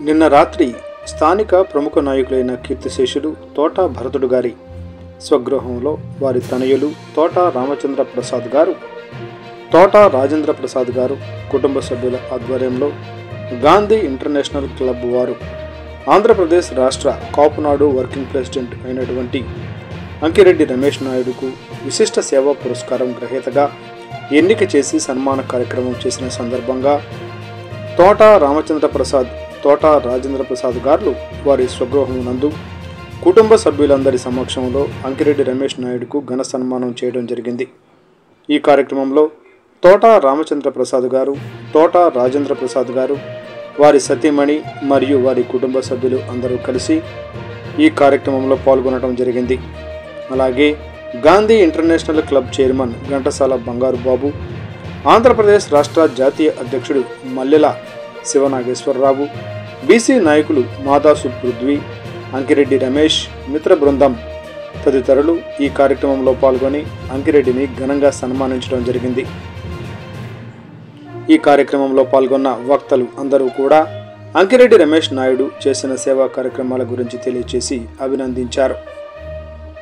నిన్న రాత్రి స్థానిక ప్రముఖ నాయకులైన కీర్తిశేషులు తోట భరతుడు గారి స్వగృహంలో వారి తనయులు తోట రామచంద్ర ప్రసాద్ గారు, తోట రాజేంద్ర ప్రసాద్ గారు కుటుంబ సభ్యుల ఆధ్వర్యంలో గాంధీ ఇంటర్నేషనల్ క్లబ్ వారు ఆంధ్రప్రదేశ్ రాష్ట్ర కాపునాడు వర్కింగ్ ప్రెసిడెంట్ అయినటువంటి అంకిరెడ్డి రమేష్ నాయుడుకు విశిష్ట సేవా పురస్కారం గ్రహీతగా ఎన్నిక చేసి సన్మాన కార్యక్రమం చేసిన సందర్భంగా తోట రామచంద్ర ప్రసాద్, తోట రాజేంద్ర ప్రసాద్ గారు వారి స్వగృహం నందు కుటుంబ సభ్యులందరి సమక్షంలో అంకిరెడ్డి రమేష్ నాయుడుకు ఘన సన్మానం చేయడం జరిగింది. ఈ కార్యక్రమంలో తోట రామచంద్ర ప్రసాద్ గారు, తోట రాజేంద్ర ప్రసాద్ గారు, వారి సతీమణి మరియు వారి కుటుంబ సభ్యులు అందరూ కలిసి ఈ కార్యక్రమంలో పాల్గొనడం జరిగింది. అలాగే Gandhi international club chairman Ghantasala బంగారు బాబు, ఆంధ్రప్రదేశ్ రాష్ట్ర జాతీయ అధ్యక్షుడు మల్లెల శివనాగేశ్వరరావు, బీసీ నాయకులు మాదాసు పృథ్వీ, అంకిరెడ్డి రమేష్, మిత్ర బృందం తదితరులు ఈ కార్యక్రమంలో పాల్గొని అంకిరెడ్డిని ఘనంగా సన్మానించడం జరిగింది. ఈ కార్యక్రమంలో పాల్గొన్న వక్తలు అందరూ కూడా అంకిరెడ్డి రమేష్ నాయుడు చేసిన సేవా కార్యక్రమాల గురించి తెలియజేసి అభినందించారు.